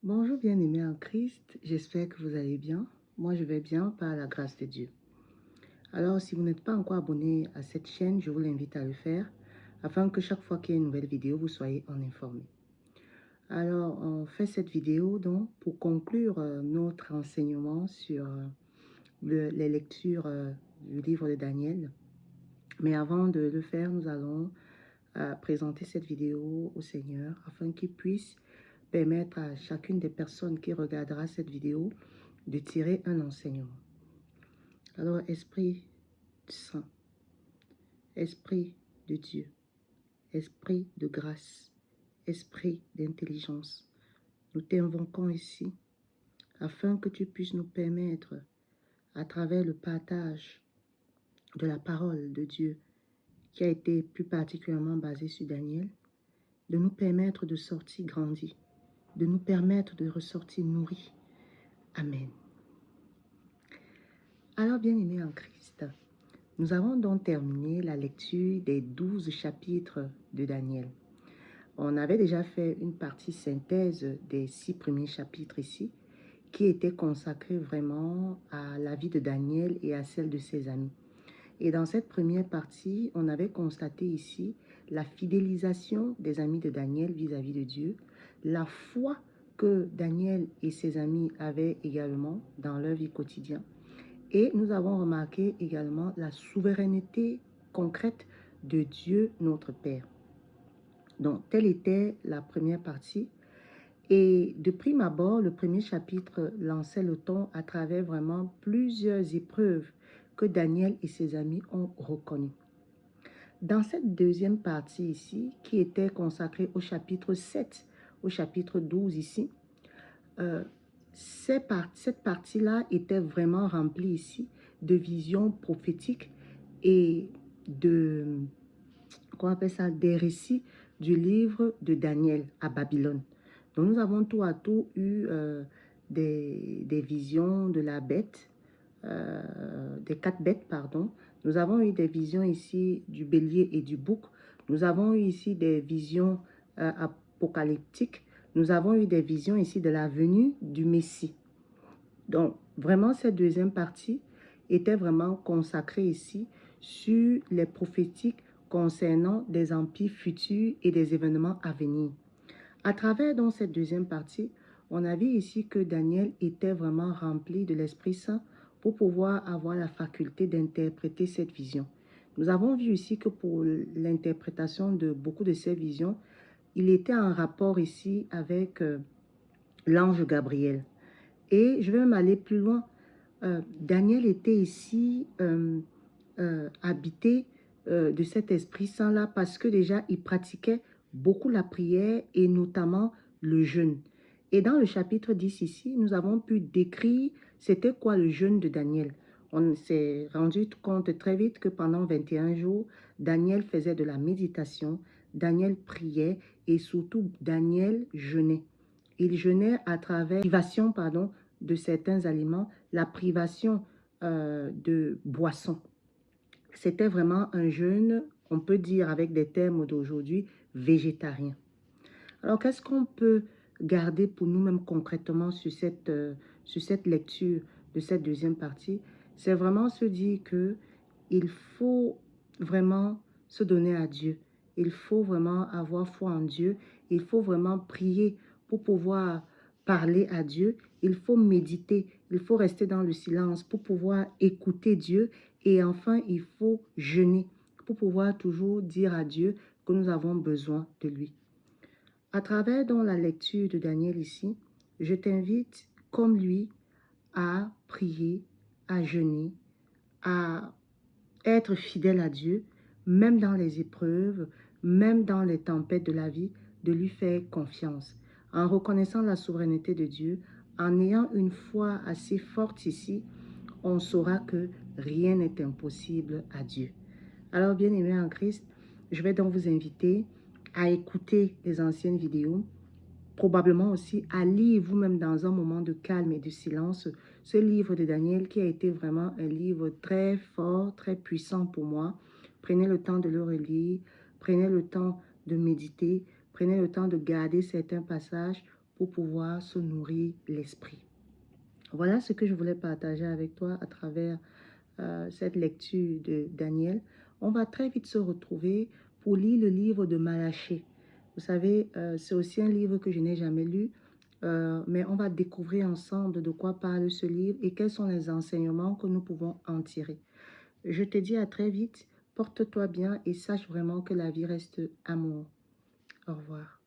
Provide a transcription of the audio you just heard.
Bonjour bien-aimés en Christ, j'espère que vous allez bien. Moi, je vais bien par la grâce de Dieu. Alors, si vous n'êtes pas encore abonné à cette chaîne, je vous l'invite à le faire afin que chaque fois qu'il y a une nouvelle vidéo, vous soyez en informé. Alors, on fait cette vidéo donc pour conclure notre enseignement sur les lectures du livre de Daniel. Mais avant de le faire, nous allons présenter cette vidéo au Seigneur afin qu'il puisse permettre à chacune des personnes qui regardera cette vidéo de tirer un enseignement. Alors, Esprit Saint, Esprit de Dieu, Esprit de grâce, Esprit d'intelligence, nous t'invoquons ici afin que tu puisses nous permettre, à travers le partage de la parole de Dieu, qui a été plus particulièrement basée sur Daniel, de nous permettre de sortir grandis, de nous permettre de ressortir nourris. Amen. Alors, bien-aimés en Christ, nous avons donc terminé la lecture des 12 chapitres de Daniel. On avait déjà fait une partie synthèse des 6 premiers chapitres ici, qui était consacrée vraiment à la vie de Daniel et à celle de ses amis. Et dans cette première partie, on avait constaté ici la fidélisation des amis de Daniel vis-à-vis de Dieu, la foi que Daniel et ses amis avaient également dans leur vie quotidienne. Et nous avons remarqué également la souveraineté concrète de Dieu notre Père. Donc, telle était la première partie. Et de prime abord, le premier chapitre lançait le ton à travers vraiment plusieurs épreuves que Daniel et ses amis ont reconnues. Dans cette deuxième partie ici, qui était consacrée au chapitre 7, au chapitre 12 ici, cette partie-là était vraiment remplie ici de visions prophétiques et de, qu'on appelle ça, des récits du livre de Daniel à Babylone. Donc nous avons tout à tout eu des visions de la bête, des 4 bêtes, pardon. Nous avons eu des visions ici du bélier et du bouc. Nous avons eu ici des visions apocalyptiques. Nous avons eu des visions ici de la venue du Messie. Donc, vraiment, cette deuxième partie était vraiment consacrée ici sur les prophétiques concernant des empires futurs et des événements à venir. À travers donc cette deuxième partie, on a vu ici que Daniel était vraiment rempli de l'Esprit Saint pour pouvoir avoir la faculté d'interpréter cette vision. Nous avons vu ici que pour l'interprétation de beaucoup de ces visions, il était en rapport ici avec l'ange Gabriel. Et je vais même aller plus loin. Daniel était ici habité de cet Esprit Saint-là parce que déjà, il pratiquait beaucoup la prière et notamment le jeûne. Et dans le chapitre 10 ici, nous avons pu décrire c'était quoi le jeûne de Daniel. On s'est rendu compte très vite que pendant 21 jours, Daniel faisait de la méditation, Daniel priait et surtout Daniel jeûnait. Il jeûnait à travers la privation, pardon, de certains aliments, la privation de boissons. C'était vraiment un jeûne, on peut dire avec des termes d'aujourd'hui, végétarien. Alors, qu'est-ce qu'on peut garder pour nous-mêmes concrètement sur cette lecture de cette deuxième partie? C'est vraiment se dire qu'il faut vraiment se donner à Dieu. Il faut vraiment avoir foi en Dieu. Il faut vraiment prier pour pouvoir parler à Dieu. Il faut méditer. Il faut rester dans le silence pour pouvoir écouter Dieu. Et enfin, il faut jeûner pour pouvoir toujours dire à Dieu que nous avons besoin de lui. À travers donc la lecture de Daniel ici, je t'invite, comme lui, à prier, à jeûner, à être fidèle à Dieu, même dans les épreuves, même dans les tempêtes de la vie, de lui faire confiance, en reconnaissant la souveraineté de Dieu, en ayant une foi assez forte ici, on saura que rien n'est impossible à Dieu. Alors, bien-aimés en Christ, je vais donc vous inviter à écouter les anciennes vidéos, probablement aussi à lire vous-même dans un moment de calme et de silence ce livre de Daniel qui a été vraiment un livre très fort, très puissant pour moi. Prenez le temps de le relire, prenez le temps de méditer, prenez le temps de garder certains passages pour pouvoir se nourrir l'esprit. Voilà ce que je voulais partager avec toi à travers cette lecture de Daniel. On va très vite se retrouver pour lire le livre de Malachie. Vous savez, c'est aussi un livre que je n'ai jamais lu, mais on va découvrir ensemble de quoi parle ce livre et quels sont les enseignements que nous pouvons en tirer. Je te dis à très vite, porte-toi bien et sache vraiment que la vie reste amour. Au revoir.